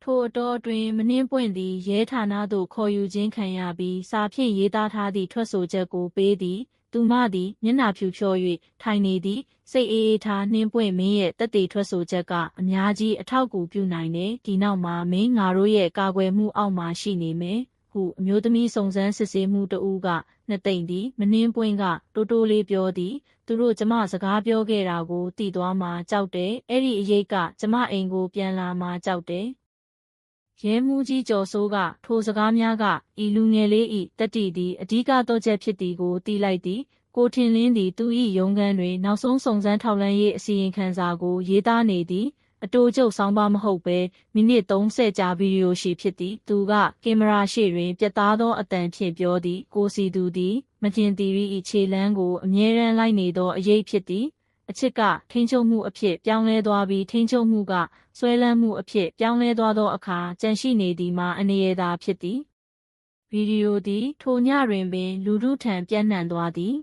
ထိုအတော်အတွင်းမနှင်းပွင့်သည်ရဲဌာနသို့ခေါ်ယူခြင်းခံရပြီးစာဖြင့်ရေးသားထားသည့်ထွက်ဆိုချက်ကိုပေးသည်သူမသည်မျက်နှာဖြူဖြော၍ထိုင်နေသည်စိတ်အေးအေးထားနှင်းပွင့်မင်းရဲ့တက်တေထွက်ဆိုချက်ကအများကြီးအထောက်အကူပြုနိုင်တယ်ဒီနောက်မှာမင်းငါတို့ရဲ့ကာကွယ်မှုအောက်မှာရှိနေမယ်ဟုအမျိုးသမီးစုံစမ်းစစ်ဆေးမှုတဦးကနှစ်သိမ့်သည်မနှင်းပွင့်ကတိုးတိုးလေးပြောသည်သူတို့ကျမစကားပြောခဲ့တာကိုသိသွားမှကြောက်တယ်အဲ့ဒီအရေးကကျမအိမ်ကိုပြန်လာမှကြောက်တယ်ရဲမှုကြီးကျော်စိုးကထိုစကားများကဤလူငယ်လေးဤတတိသည်အဓိကတော့ချက်ဖြစ်သည်ကိုသိလိုက်သည်ကိုထင်လင်းသည်သူ၏ရုံးခန်းတွင်နောက်ဆုံးစုံစမ်းထောက်လှမ်းရေးအစီရင်ခံစာကိုရေးသားနေသည်အတိုးကျုပ်ဆောင်းပါမဟုတ်ပဲမိနစ်30ကြာဗီဒီယိုရှိဖြစ်သည်သူကကင်မရာရှေ့တွင်ပြတ်သားသောအတန်ဖြင့်ပြောသည်ကိုစီသူသည်မကျင်တီရီ၏ခြေလမ်းကိုအမြဲတမ်းလိုက်နေသောအရေးဖြစ်သည်အချစ်ကထိန်းချုပ်မှုအဖြစ်ပြောင်းလဲသွားပြီးထိန်းချုပ်မှုကဆွဲလန်းမှုအဖြစ်ပြောင်းလဲသွားသောအခါကြန့်ရှိနေသည်မှာအနေရသာဖြစ်သည်ဗီဒီယိုသည်ထိုညတွင်ပင်လူထုထံပြန့်နှံ့သွားသည်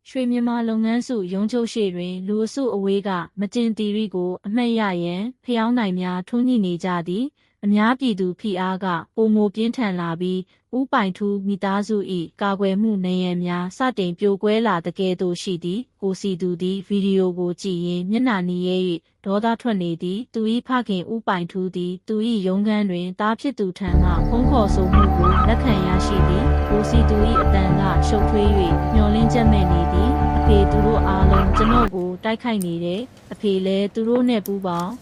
ရွှေမြန်မာလုပ်ငန်းစုရုံးချုပ်ရှိတွင်လူအစုအဝေးကမကျင်တီရီကိုအမှတ်ရရန်ဖျောင်းနိုင်များထွန်းညှိနေကြသည် အများပြည်သူဖိအားကပိုမိုပြင်းထန်လာပြီးဥပိုင်ထူးမိသားစု၏ကာကွယ်မှုနေရန်များစတင်ပြိုကွဲလာတကယ်သို့ရှိသည်ကိုစီသူသည်ဗီဒီယိုကိုကြည့်ရင်မျက်နှာနီးရဲ၍ဒေါသထွက်နေသည်သူ၏ဖခင်ဥပိုင်ထူးသည်သူ၏ရုံးခန်းတွင်သားဖြစ်သူထံမှဖုံးခေါ်ဆိုမှုကိုလက်ခံရရှိသည်ကိုစီသူ၏အတန်ကရှုပ်ထွေး၍မျောလင်းချက်မဲ့နေသည်အဖေသူတို့အားလုံးကျွန်တော်ကိုတိုက်ခိုက်နေတယ်အဖေလည်းသူတို့နဲ့ပူးပေါင်း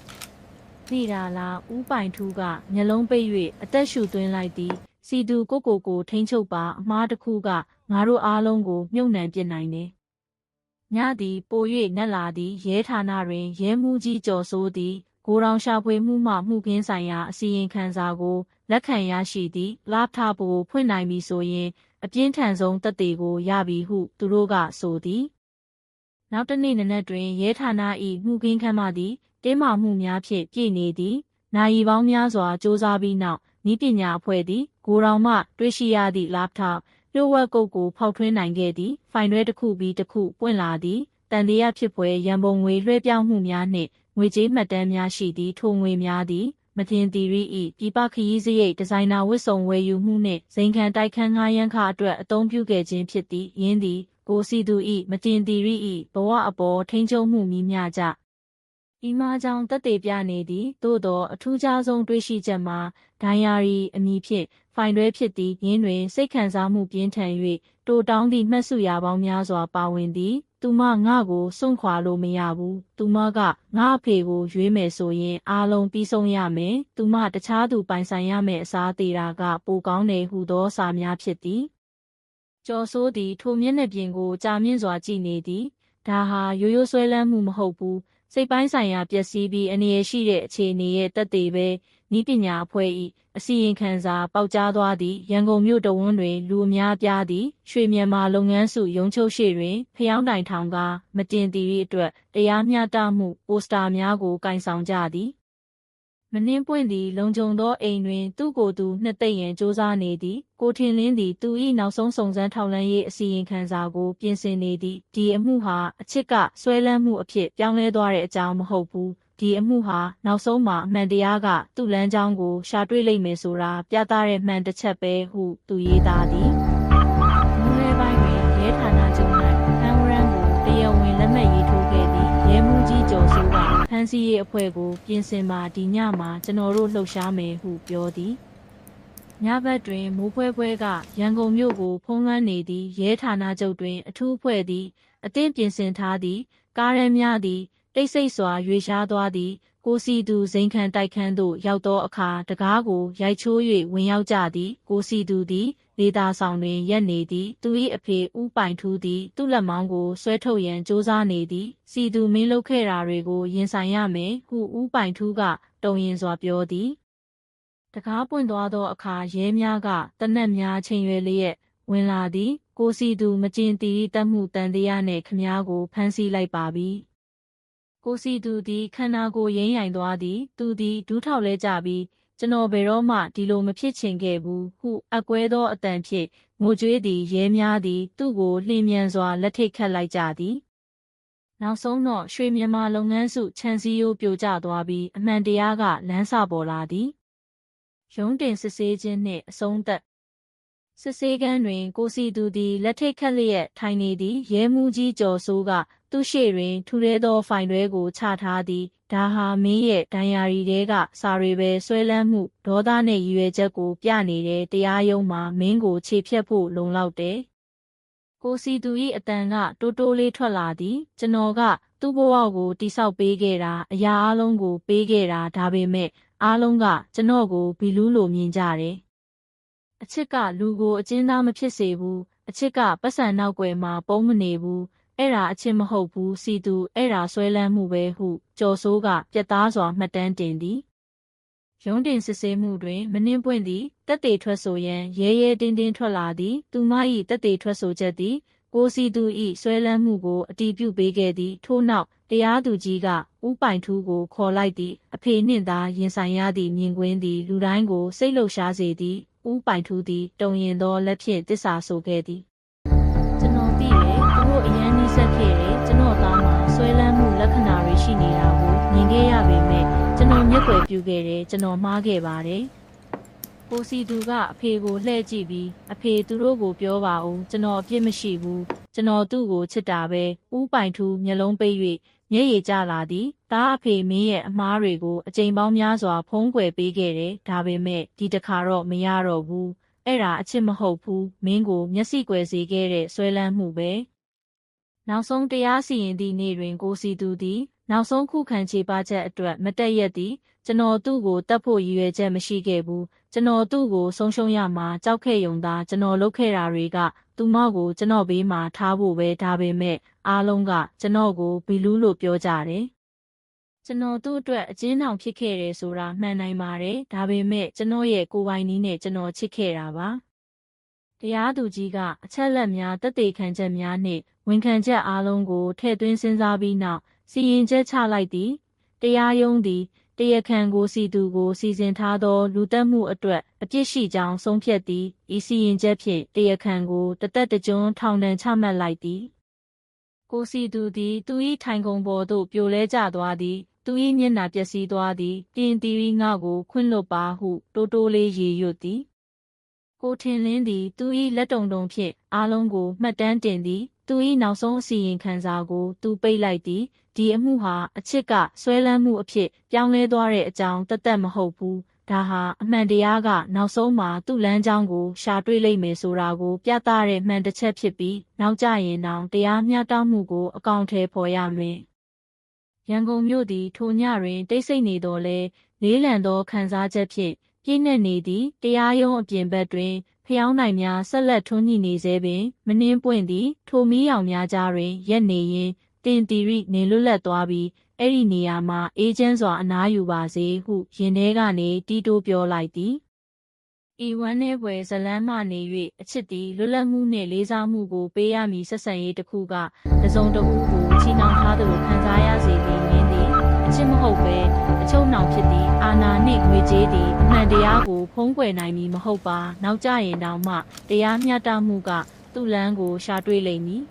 သိတာလားဥပိုင်ထူးကမျက်လုံးပိတ်၍အသက်ရှူသွင်းလိုက်သည်စီသူကိုထိန်းချုပ်ပါအမားတစ်ခုကငါတို့အားလုံးကိုမြုပ်နှံပစ်နိုင်တယ်ညသည်ပို၍နက်လာသည်ရဲဌာနတွင်ရဲမှုကြီးကျော်စိုးသည်ဂိုဒေါင်ရှာဖွေမှုမှမှုခင်းဆိုင်ရာအစီရင်ခံစာကိုလက်ခံရရှိသည်လပ်တာပ်ကိုဖွင့်နိုင်ပြီဆိုရင်အပြင်းထန်ဆုံးသက်သေကိုရပြီဟုသူတို့ကဆိုသည်နောက်တစ်နေ့နံနက်တွင်ရဲဌာန၏မှုခင်းခန်းမသည်တင်းမာမှုများဖြင့်ပြည့်နေသည်နိုင်ပေါင်းများစွာစ조사ပြီးနောက်နည်းပညာအဖွဲ့သည်ဂိုဒေါင်မှတွေ့ရှိရသည့်လပ်တာပ်လျှို့ဝှက်ကုတ်ကိုဖောက်ထွင်းနိုင်ခဲ့သည်ဖိုင်တွဲတစ်ခုပြီးတစ်ခုပွင့်လာသည်တန်တရားဖြစ်ပွဲရန်ပုံငွေလွှဲပြောင်းမှုများနှင့်ငွေကြေးမှတ်တမ်းများရှိသည့်ထိုငွေများသည်မတင်သီရိ၏ပြည်ပခရီးစရိတ်ဒီဇိုင်နာဝတ်စုံဝယ်ယူမှုနှင့်ဇိမ်ခံတိုက်ခန်းငှားရမ်းခအတွက်အသုံးပြုခဲ့ခြင်းဖြစ်သည်ယင်းသည်ကိုစီသူ၏မတင်သီရိ၏ဘဝအပေါ်ထိန်းချုပ်မှုမီးမျှကြဤမှာကြောင့်တက်သေးပြနေသည်သို့သောအထူးခြားဆုံးတွေ့ရှိချက်မှာဒိုင်ယာရီအမည်ဖြင့်ဖိုင်တွဲဖြစ်သည်ယင်းတွင်စိတ်ခံစားမှုပြင်းထန်၍တိုတောင်းသည့်မှတ်စုရာပေါင်းများစွာပါဝင်သည်သူမငါ့ကိုစွန့်ခွာလို့မရဘူးသူမကငါအဖေကိုရွေးမယ်ဆိုရင်အားလုံးပြီးဆုံးရမယ်သူမတခြားသူပိုင်ဆိုင်ရမယ်အစားသေးတာကပိုကောင်းတယ်ဟုသောစာများဖြစ်သည်ကျော်စိုးသည်ထိုမျက်နှာပြင်ကိုကြာမြင့်စွာကြည့်နေသည်ဒါဟာရိုးရိုးဆွဲလန်းမှုမဟုတ်ဘူးစိတ်ပိုင်းဆိုင်ရာပျက်စီးပြီးအနေရရှိတဲ့အခြေအနေရဲ့တက်သေးပဲဤပညာအဖွဲ့၏အစီရင်ခံစာပေါက်ကြားသွားသည့်ရန်ကုန်မြို့တဝန်းတွင်လူအများပြားသည့်ရွှေမြန်မာလုပ်ငန်းစုရုံးချုပ်ရှိတွင်ဖျောင်းတိုင်ထောင်ကမတင်သီရိအတွက်တရားမျှတမှုပိုစတာများကိုကင်ဆောင်ကြသည်မနှင်းပွင့်သည်လုံခြုံသောအိမ်တွင်သူ့ကိုယ်သူနှစ်သိမ့်ရန်စ조사နေသည်ကိုထင်လင်းသည်သူ၏နောက်ဆုံးစုံစမ်းထောက်လှမ်းရေးအစီရင်ခံစာကိုပြင်ဆင်နေသည်ဒီအမှုဟာအချစ်ကဆွဲလန်းမှုအဖြစ်ပြောင်းလဲသွားတဲ့အကြောင်းမဟုတ်ဘူးဒီအမှုဟာနောက်ဆုံးမှာအမှန်တရားကသူ့လမ်းကြောင်းကိုရှာတွေ့လိမ့်မယ်ဆိုတာပြသတဲ့မှန်တစ်ချက်ပဲဟုသူရေးသားသည်မူလပိုင်းတွင်ရဲဌာနချုပ်၌ဖန်ဝရန်ကိုတရားဝင်လက်မှတ်ရေးထိုးခဲ့သည်ရဲမှုကြီးကျော်စိုးကဖန်စီရေးအဖွဲ့ကိုပြင်ဆင်ပါဒီညမှာကျွန်တော်တို့လှုပ်ရှားမယ်ဟုပြောသည်ညဘက်တွင်မိုးဖွဲဖွဲကရန်ကုန်မြို့ကိုဖုံးလွှမ်းနေသည့်ရဲဌာနချုပ်တွင်အထူးအဖွဲ့သည်အသင့်ပြင်ဆင်ထားသည့်ကားရန်များသည်တိတ်ဆိတ်စွာရွေရှားသွားသည်ကိုစီသူဇိမ်ခံတိုက်ခန်းသို့ရောက်သောအခါတကားကိုရိုက်ချိုး၍ဝင်ရောက်ကြသည်ကိုစီသူသည်လေသာဆောင်တွင်ရက်နေသည်သူ၏အဖေဥပိုင်ထူးသည်သူ့လက်မောင်းကိုဆွဲထုတ်ရန်စ조사နေသည်စီသူမင်းလုပ်ခဲ့တာတွေကိုရင်ဆိုင်ရမယ်ဟုဥပိုင်ထူးကတုံရင်စွာပြောသည်တကားပွင့်သွားသောအခါရဲများကတနက်များချိန်ရွယ်လျက်ဝင်လာသည်ကိုစီသူမကျင်တီတက်မှုတန်တရားနှင့်ခမားကိုဖမ်းဆီးလိုက်ပါပြီကိုစီသူသည်ခန္ဓာကိုယ်ရိမ့်ရိုင်သွားသည်သူသည်ဒူးထောက်လဲကြပြီးကျွန်တော်ဘယ်တော့မှဒီလိုမဖြစ်ချင်ခဲ့ဘူးဟုအကွဲသောအတန်ဖြင့်ငိုကြွေးသည်ရဲများသည်သူ့ကိုလှင်မြန်စွာလက်ထိတ်ခတ်လိုက်ကြသည်နောက်ဆုံးတော့ရွှေမြန်မာလုပ်ငန်းစုခြံစည်းရိုးပြိုကျသွားပြီးအမှန်တရားကလမ်းစာပေါ်လာသည်ရုံးတင်စစ်ဆေးခြင်းနှင့်အဆုံးသတ်စစ်ဆေးခန်းတွင်ကိုစီသူသည်လက်ထိတ်ခတ်လျက်ထိုင်နေသည်ရဲမှုကြီးကျော်စိုးကသူ့ရှေ့တွင်ထူရဲသောဖိုင်တွဲကိုချထားသည်ဒါဟာမင်းရဲ့ဒိုင်ယာရီတဲကစာတွေပဲဆွဲလန်းမှုဒေါသနှင့်ရည်ရွယ်ချက်ကိုပြနေတဲ့တရားရုံးမှာမင်းကိုခြေဖြတ်ဖို့လုံလောက်တယ်ကိုစီသူ၏အတန်ကတိုးတိုးလေးထွက်လာသည်ကျွန်တော်ကသူ့ဘဝကိုတိဆောက်ပေးခဲ့တာအရာအလုံးကိုပေးခဲ့တာဒါပေမဲ့အားလုံးကကျွန်တော်ကိုဘီလူးလိုမြင်ကြတယ်အချစ်ကလူကိုအကျဉ်းသားမဖြစ်စေဘူးအချစ်ကပတ်စံနောက်ွယ်မှာပုံမနေဘူးအဲ့ဒါအချစ်မဟုတ်ဘူးစီသူအဲ့ဒါဆွဲလန်းမှုပဲဟုကျော်စိုးကပြတ်သားစွာမှတ်တမ်းတင်သည်ရုံးတင်စစ်ဆေးမှုတွင်မနှင်းပွင့်သည်တက်သေးထွက်ဆိုရန်ရဲရဲတင်းတင်းထွက်လာသည်သူမ၏တက်သေးထွက်ဆိုချက်သည်ကိုစီသူ၏ဆွဲလန်းမှုကိုအတည်ပြုပေးခဲ့သည်ထို့နောက်တရားသူကြီးကဥပိုင်ထူးကိုခေါ်လိုက်သည်အဖေနှင့်သာရင်ဆိုင်ရသည့်မြင်ကွင်းသည်လူတိုင်းကိုစိတ်လှုပ်ရှားစေသည်ဥပိုင်ထူးသည်တုံရင်သောလက်ဖြင့်တစ္ဆာဆိုခဲ့သည်ကျွန်တော်သိတယ်သူတို့အရန်နီးစပ်ခဲ့တယ်ကျွန်တော်သားမှာဆွဲလန်းမှုလက္ခဏာတွေရှိနေတာကိုမြင်ခဲ့ရပေမဲ့ကျွန်တော်မျက်ွယ် ပြုခဲ့တယ်ကျွန်တော်မှားခဲ့ပါတယ်ကိုစီသူကအဖေကိုလှည့်ကြည့်ပြီးအဖေသူတို့ကိုပြောပါဦးကျွန်တော်အပြစ်မရှိဘူးကျွန်တော်သူ့ကိုချစ်တာပဲဦးပိုင်ထူးမျက်လုံးပိတ်၍မျက်ရည်ကျလာသည်ဒါအဖေမင်းရဲ့အမားတွေကိုအကြိမ်ပေါင်းများစွာဖုံးကွယ်ပေးခဲ့တယ်ဒါပေမဲ့ဒီတစ်ခါတော့မရတော့ဘူးအဲ့ဒါအချစ်မဟုတ်ဘူးမင်းကိုမျက်စိကွယ်စေခဲ့တဲ့ဆွဲလန်းမှုပဲနောက်ဆုံးတရားစီရင်သည့်နေ့တွင်ကိုစီသူသည်နောက်ဆုံးခုခံခြေပချက်အတွက်မတက်ရက်သည်ကျွန်တော်သူ့ကိုတတ်ဖို့ရည်ရွယ်ချက်မရှိခဲ့ဘူးကျွန်တော်သူ့ကိုဆုံးရှုံးရမှာကြောက်ခဲ့ရုံသာကျွန်တော်လုပ်ခဲ့တာတွေကသူမကိုကျွန်တော်ဘေးမှာထားဖို့ပဲဒါပေမဲ့အားလုံးကကျွန်တော်ကိုဘီလူးလို့ပြောကြတယ်ကျွန်တော်သူ့အတွက်အကျဉ်းထောင်ဖြစ်ခဲ့တယ်ဆိုတာမှန်နိုင်ပါတယ်ဒါပေမဲ့ကျွန်တော်ရဲ့ကိုယ်ပိုင်နည်းနဲ့ကျွန်တော်ချစ်ခဲ့တာပါတရားသူကြီးကအချက်လက်များတက်သေးခံချက်များနှင့်ဝန်ခံချက်အားလုံးကိုထည့်သွင်းစဉ်းစားပြီးနောက်စီရင်ချက်ချလိုက်သည်တရားရုံးသည်တရားခံကိုစီသူကိုစီစဉ်ထားသောလူတက်မှုအတွက်အပြစ်ရှိကြောင်းဆုံးဖြတ်သည်ဤစီရင်ချက်ဖြင့်တရားခံကိုတသက်တကျွန်းထောင်ဒဏ်ချမှတ်လိုက်သည်ကိုစီသူသည်သူ၏ထိုင်ကုန်ပေါ်သို့ပြိုလဲကျသွားသည်သူ၏မျက်နှာပျက်စီးသွားသည်တင်တီရီငါကိုခွင့်လွတ်ပါဟုတိုးတိုးလေးရေရွတ်သည်ကိုထင်လင်းသည်သူ၏လက်တုံတုံဖြင့်အားလုံးကိုမှတ်တမ်းတင်သည်သူ၏နောက်ဆုံးအစီရင်ခံစာကိုသူပိတ်လိုက်သည်ဒီအမှုဟာအချစ်ကဆွဲလန်းမှုအဖြစ်ပြောင်းလဲသွားတဲ့အကြောင်းသက်မဟုတ်ဘူးဒါဟာအမှန်တရားကနောက်ဆုံးမှာသူ့လမ်းကြောင်းကိုရှာတွေ့လိမ့်မယ်ဆိုတာကိုပြသတဲ့မှန်တစ်ချက်ဖြစ်ပြီးနောက်ကျရင်တောင်တရားမျှတမှုကိုအကောင့်ထဲပေါ်ရမယ်ရန်ကုန်မြို့သည်ထိုညတွင်တိတ်ဆိတ်နေတော်လဲလေးလံသောခံစားချက်ဖြင့်ပြည့်နှက်နေသည်တရားရုံးအပြင်ဘက်တွင်ဖျောင်းနိုင်များဆက်လက်ထွန်းညှိနေစေပင်မနှင်းပွင့်သည်ထိုမီးရောင်များကြားတွင်ရက်နေရင်တင်တီရိနေလွတ်လပ်သွားပြီးအဲ့ဒီနေရာမှာအေးချမ်းစွာအနားယူပါစေဟုရင်ထဲကနေတီးတိုးပြောလိုက်သည်ဤဝမ်းနည်းဖွယ်ဇလန်းမှနေ၍အချစ်သည်လွတ်လပ်မှုနှင့်လေးစားမှုကိုပေးရမည်ဆက်ဆံရေးတစ်ခုကတစုံတစ်ခုကိုချီနှောင်ထားသလိုခံစားရစေပြီးမြင်သည်အချစ်မဟုတ်ပဲအချုပ်နှောင်ဖြစ်သည်အာနာနှင့်ငွေကြေးသည်အမှန်တရားကိုဖုံးကွယ်နိုင်မည်မဟုတ်ပါနောက်ကျရင်တောင်မှတရားမျှတမှုကသူ့လမ်းကိုရှာတွေ့လိမ့်မည်